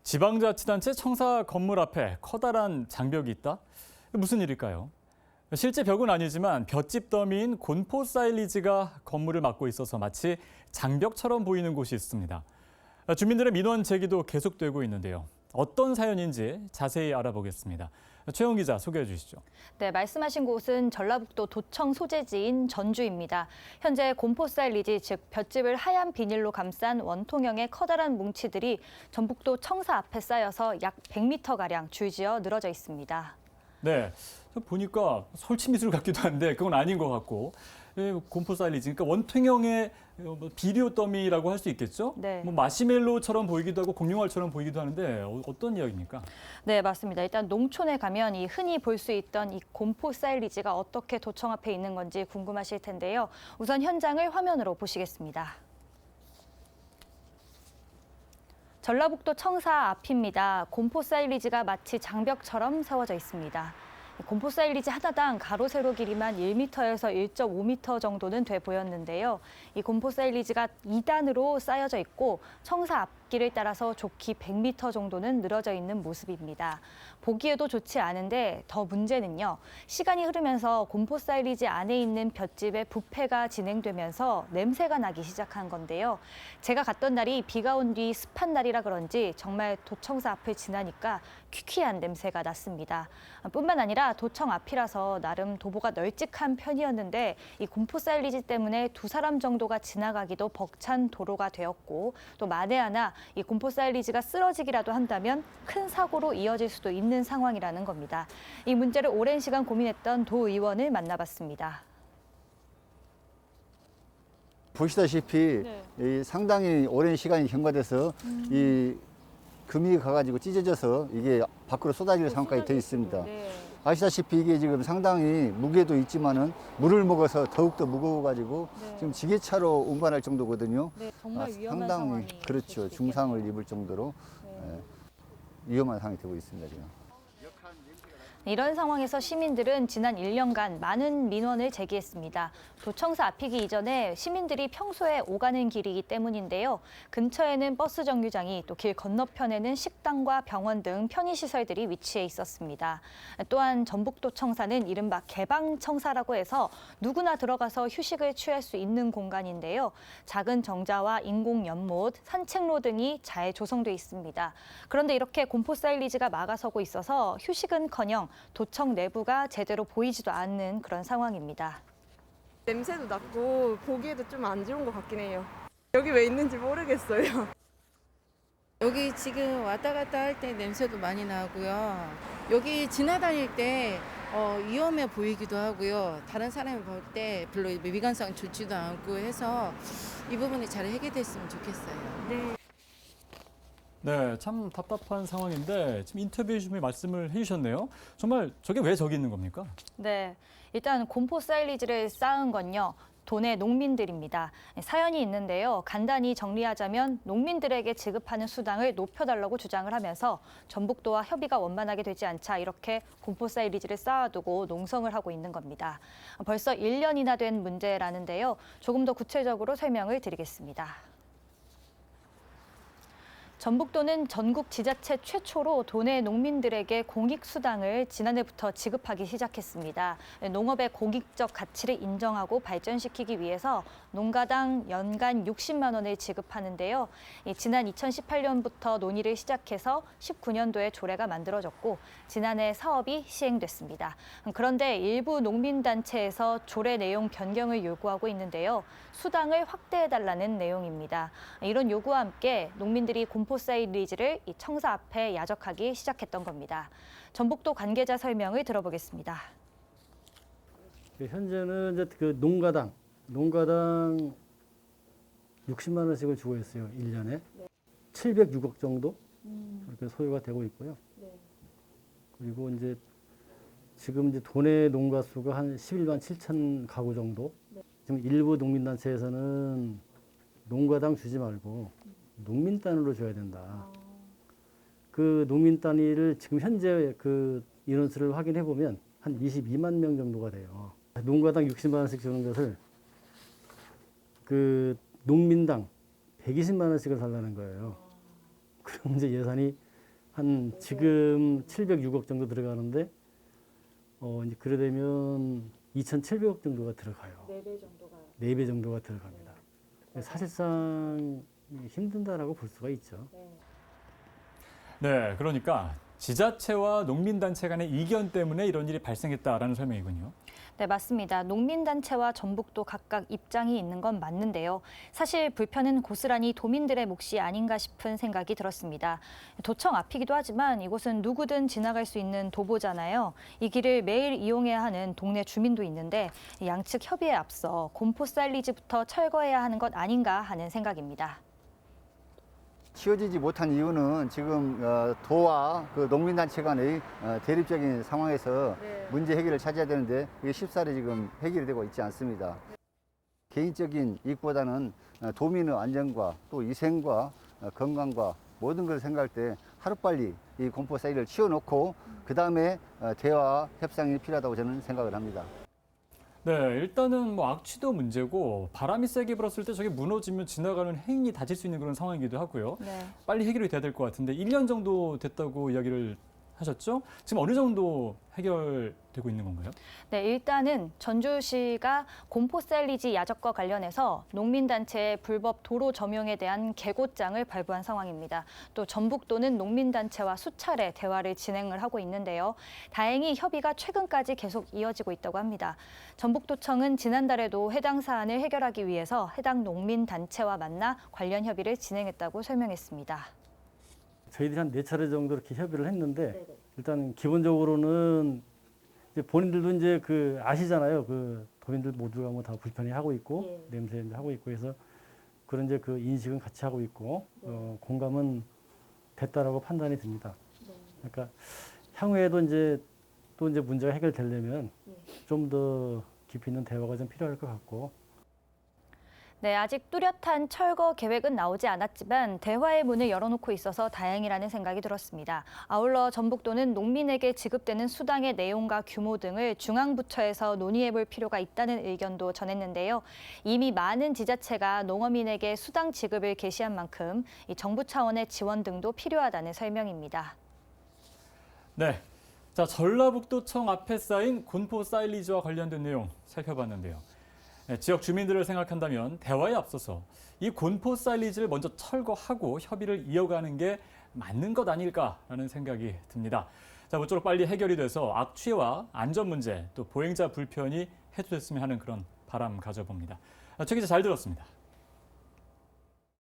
지방자치단체 청사 건물 앞에 커다란 장벽이 있다? 무슨 일일까요? 실제 벽은 아니지만 볏짚 더미인 곤포 사일리지가 건물을 막고 있어서 마치 장벽처럼 보이는 곳이 있습니다. 주민들의 민원 제기도 계속되고 있는데요. 어떤 사연인지 자세히 알아보겠습니다. 최영 기자 소개해 주시죠. 네, 말씀하신 곳은 전라북도 도청 소재지인 전주입니다. 현재 곤포 사일리지, 즉 볏짚을 하얀 비닐로 감싼 원통형의 커다란 뭉치들이 전북도 청사 앞에 쌓여서 약 100m가량 줄지어 늘어져 있습니다. 네, 보니까 설치 미술 같기도 한데 그건 아닌 것 같고 곤포 사일리지, 그러니까 원통형의 비료 더미라고 할 수 있겠죠? 네. 뭐 마시멜로처럼 보이기도 하고 공룡알처럼 보이기도 하는데 어떤 이야기입니까? 네, 맞습니다. 일단 농촌에 가면 이 흔히 볼 수 있던 이 곤포 사일리지가 어떻게 도청 앞에 있는 건지 궁금하실 텐데요. 우선 현장을 화면으로 보시겠습니다. 전라북도 청사 앞입니다. 곤포 사일리지가 마치 장벽처럼 세워져 있습니다. 곤포 사일리지 하나당 가로 세로 길이만 1m에서 1.5m 정도는 돼 보였는데요. 이 곤포 사일리지가 2단으로 쌓여져 있고 청사 앞길을 따라서 좁기 100m 정도는 늘어져 있는 모습입니다. 보기에도 좋지 않은데 더 문제는요. 시간이 흐르면서 곤포 사일리지 안에 있는 볏짚의 부패가 진행되면서 냄새가 나기 시작한 건데요. 제가 갔던 날이 비가 온 뒤 습한 날이라 그런지 정말 도청사 앞을 지나니까 퀴퀴한 냄새가 났습니다. 뿐만 아니라 도청 앞이라서 나름 도보가 널찍한 편이었는데 이 곤포 사일리지 때문에 2사람 정도가 지나가기도 벅찬 도로가 되었고 또 만에 하나 이 곤포 사일리지가 쓰러지기라도 한다면 큰 사고로 이어질 수도 있는 상황이라는 겁니다. 이 문제를 오랜 시간 고민했던 도의원을 만나봤습니다. 보시다시피 이 상당히 오랜 시간이 경과돼서 이 금이 가가지고 찢어져서 이게 밖으로 쏟아질 상황까지 되어 있습니다. 네. 아시다시피 이게 지금 상당히 무게도 있지만은 물을 먹어서 더욱더 무거워가지고 지금 지게차로 운반할 정도거든요. 네, 정말 위험한 상당히 상황이 그렇죠. 될 수도 중상을 있겠네요. 입을 정도로 위험한 상황이 되고 있습니다. 지금. 이런 상황에서 시민들은 지난 1년간 많은 민원을 제기했습니다. 도청사 앞이기 이전에 시민들이 평소에 오가는 길이기 때문인데요. 근처에는 버스 정류장이 또 길 건너편에는 식당과 병원 등 편의시설들이 위치해 있었습니다. 또한 전북도청사는 이른바 개방청사라고 해서 누구나 들어가서 휴식을 취할 수 있는 공간인데요. 작은 정자와 인공 연못, 산책로 등이 잘 조성돼 있습니다. 그런데 이렇게 곤포 사일리지가 막아서고 있어서 휴식은커녕 도청 내부가 제대로 보이지도 않는 그런 상황입니다. 냄새도 났고 보기에도 좀 안 좋은 것 같긴 해요. 여기 왜 있는지 모르겠어요. 여기 지금 왔다 갔다 할 때 냄새도 많이 나고요. 여기 지나다닐 때 위험해 보이기도 하고요. 다른 사람이 볼 때 별로 미관상 좋지도 않고 해서 이 부분이 잘 해결됐으면 좋겠어요. 네, 참 답답한 상황인데 지금 인터뷰에 좀 말씀을 해주셨네요. 정말 저게 왜 저기 있는 겁니까? 네, 일단 곤포 사일리지를 쌓은 건요. 도내 농민들입니다. 사연이 있는데요. 간단히 정리하자면 농민들에게 지급하는 수당을 높여달라고 주장을 하면서 전북도와 협의가 원만하게 되지 않자 이렇게 곤포 사일리지를 쌓아두고 농성을 하고 있는 겁니다. 벌써 1년이나 된 문제라는데요. 조금 더 구체적으로 설명을 드리겠습니다. 전북도는 전국 지자체 최초로 도내 농민들에게 공익수당을 지난해부터 지급하기 시작했습니다. 농업의 공익적 가치를 인정하고 발전시키기 위해서 농가당 연간 60만 원을 지급하는데요. 지난 2018년부터 논의를 시작해서 19년도에 조례가 만들어졌고 지난해 사업이 시행됐습니다. 그런데 일부 농민단체에서 조례 내용 변경을 요구하고 있는데요. 수당을 확대해달라는 내용입니다. 이런 요구와 함께 농민들이 곤포 사일리지를 이 청사 앞에 야적하기 시작했던 겁니다. 전북도 관계자 설명을 들어보겠습니다. 현재는 이제 그 농가당 60만 원씩을 주고 있어요. 1년에. 706억 정도 그렇게 소요가 되고 있고요. 그리고 이제 지금 이제 도내 농가 수가 한 11만 7천 가구 정도. 지금 일부 농민단체에서는 농가당 주지 말고 농민 단위로 줘야 된다. 그 농민 단위를 지금 현재 그 인원수를 확인해 보면 한 22만 명 정도가 돼요. 농가당 60만 원씩 주는 것을 그 농민당 120만 원씩을 달라는 거예요. 그럼 이제 예산이 한 지금 706억 정도 들어가는데 이제 그래 되면 2,700억 정도가 들어가요. 4배 정도가 들어갑니다. 사실상 힘든다라고 볼 수가 있죠. 네, 그러니까 지자체와 농민단체 간의 이견 때문에 이런 일이 발생했다라는 설명이군요. 네, 맞습니다. 농민단체와 전북도 각각 입장이 있는 건 맞는데요. 사실 불편은 고스란히 도민들의 몫이 아닌가 싶은 생각이 들었습니다. 도청 앞이기도 하지만 이곳은 누구든 지나갈 수 있는 도보잖아요. 이 길을 매일 이용해야 하는 동네 주민도 있는데 양측 협의에 앞서 곰포 사일리지부터 철거해야 하는 것 아닌가 하는 생각입니다. 치워지지 못한 이유는 지금 도와 그 농민단체 간의 대립적인 상황에서 문제 해결을 찾아야 되는데 이게 쉽사리 지금 해결이 되고 있지 않습니다. 개인적인 이익보다는 도민의 안전과 또 위생과 건강과 모든 것을 생각할 때 하루빨리 이 곰포 사이를 치워놓고 그 다음에 대화 협상이 필요하다고 저는 생각을 합니다. 네, 일단은 뭐 악취도 문제고 바람이 세게 불었을 때 저게 무너지면 지나가는 행인이 다칠 수 있는 그런 상황이기도 하고요. 네. 빨리 해결이 돼야 될 것 같은데 1년 정도 됐다고 이야기를 하셨죠? 지금 어느 정도 해결되고 있는 건가요? 네, 일단은 전주시가 곰포 사일리지 야적과 관련해서 농민단체의 불법 도로 점용에 대한 계고장을 발부한 상황입니다. 또 전북도는 농민단체와 수차례 대화를 진행을 하고 있는데요. 다행히 협의가 최근까지 계속 이어지고 있다고 합니다. 전북도청은 지난달에도 해당 사안을 해결하기 위해서 해당 농민단체와 만나 관련 협의를 진행했다고 설명했습니다. 저희들이 한 4차례 정도 이렇게 협의를 했는데 일단 기본적으로는 이제 본인들도 이제 그 아시잖아요. 그 도민들 모두가 뭐 다 불편해하고 있고 냄새 하고 있고 해서 그런 이제 그 인식은 같이 하고 있고 공감은 됐다라고 판단이 듭니다. 그러니까 향후에도 이제 또 이제 문제가 해결되려면 좀 더 깊이 있는 대화가 좀 필요할 것 같고. 네, 아직 뚜렷한 철거 계획은 나오지 않았지만 대화의 문을 열어놓고 있어서 다행이라는 생각이 들었습니다. 아울러 전북도는 농민에게 지급되는 수당의 내용과 규모 등을 중앙부처에서 논의해볼 필요가 있다는 의견도 전했는데요. 이미 많은 지자체가 농어민에게 수당 지급을 개시한 만큼 이 정부 차원의 지원 등도 필요하다는 설명입니다. 네, 자 전라북도청 앞에 쌓인 곰포 사일리지와 관련된 내용 살펴봤는데요. 지역 주민들을 생각한다면 대화에 앞서서 이 곰포 사일리지를 먼저 철거하고 협의를 이어가는 게 맞는 것 아닐까라는 생각이 듭니다. 자, 모쪼록 빨리 해결이 돼서 악취와 안전 문제 또 보행자 불편이 해소됐으면 하는 그런 바람 가져봅니다. 최 기자 잘 들었습니다.